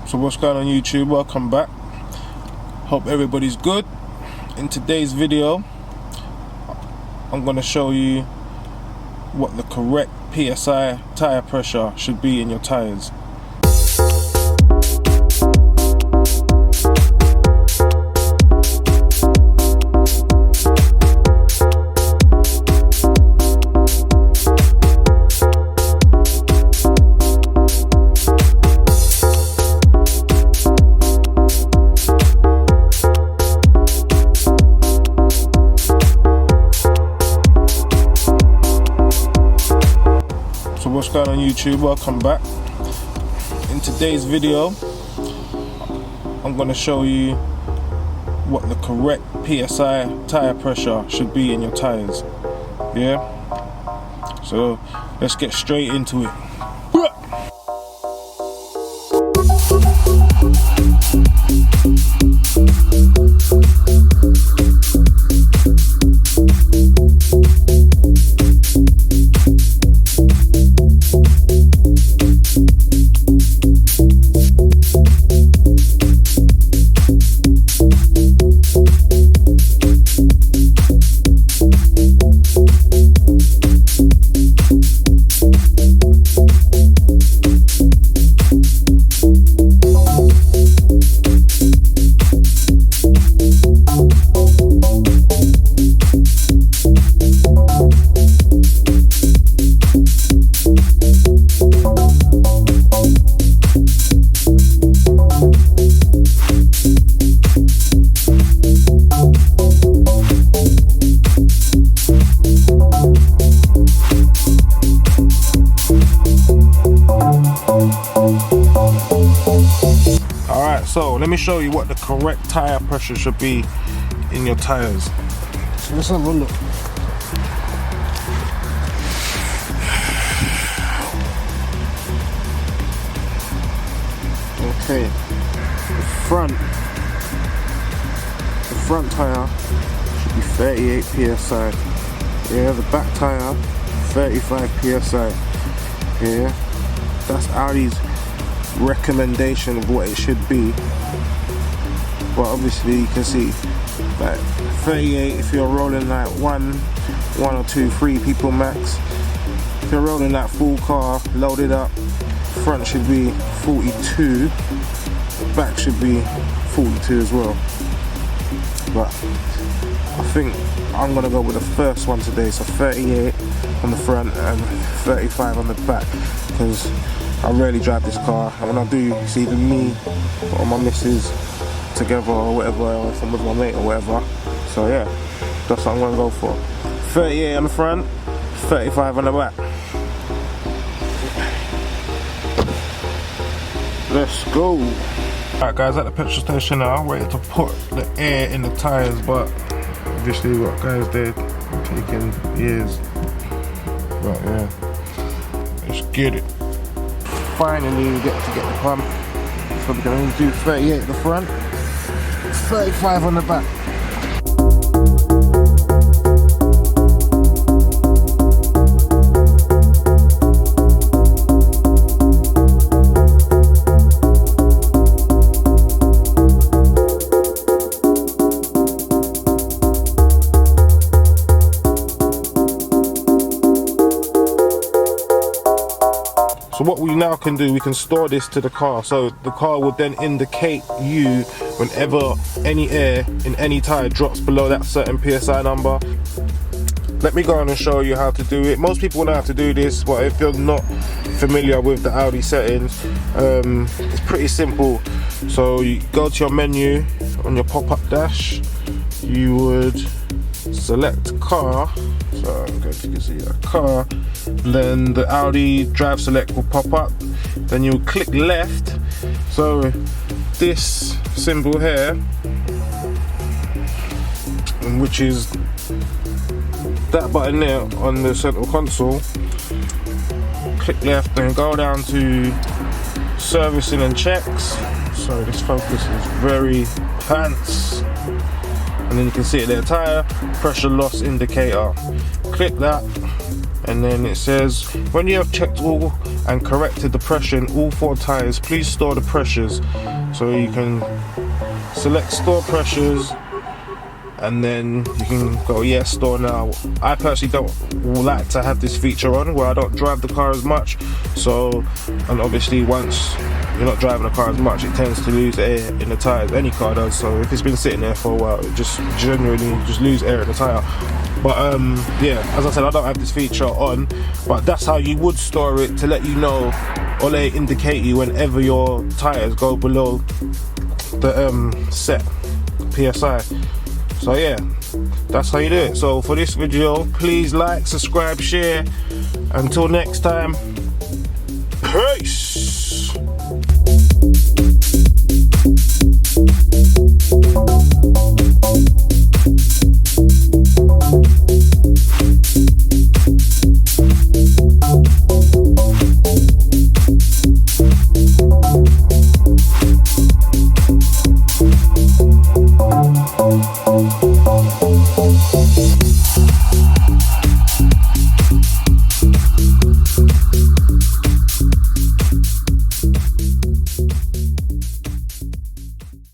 So what's going on YouTube? Welcome back. Hope everybody's good. In today's video I'm going to show you what the correct PSI tire pressure should be in your tires. So what's going on YouTube? Welcome back. In today's video I'm going to show you what the correct PSI tire pressure should be in your tires. Yeah, so let's get straight into it. Alright, so let me show you what the correct tire pressure should be in your tires. So let's have a look. Okay, the front tire should be 38 psi. Yeah, the back tire 35 psi. Yeah, that's Audi's recommendation of what it should be, but obviously you can see that 38 if you're rolling like one or two, 3 people max. If you're rolling that full car loaded up, front should be 42, back should be 42 as well. But I think I'm gonna go with the first one today, so 38 on the front and 35 on the back, because I rarely drive this car, and when I do, it's either me or my missus together or whatever, or if I'm with my mate or whatever. So yeah, that's what I'm gonna go for. 38 on the front, 35 on the back. Let's go. Alright guys, at the petrol station now, I'm ready to put the air in the tires, but obviously what guys did, taking years. But yeah, let's get it. Finally we get to get the pump, so we're going to do 38 at the front, 35 on the back. So what we now can do, we can store this to the car, so the car will then indicate you whenever any air in any tire drops below that certain PSI number. Let me go on and show you how to do it. Most people know how to do this, but if you're not familiar with the Audi settings, it's pretty simple. So you go to your menu on your pop-up dash, you would select car, so I'm going to see a car, then the Audi drive select will pop up, then you click left. So this symbol here, which is that button there on the central console, click left and go down to servicing and checks. Sorry, this focus is very pants. And then you can see it there, tyre pressure loss indicator. Click that, And then it says, when you have checked all and corrected the pressure in all 4 tyres, please store the pressures. So you can select store pressures, and then you can go yes, store now. I personally don't like to have this feature on where I don't drive the car as much. So, and obviously once you're not driving the car as much, it tends to lose air in the tyres. Any car does. So if it's been sitting there for a while, it just generally just lose air in the tyre. But yeah, as I said, I don't have this feature on, but that's how you would store it, to let you know or let it indicate you whenever your tyres go below the set PSI. So yeah, that's how you do it. So for this video, please like, subscribe, share. Until next time.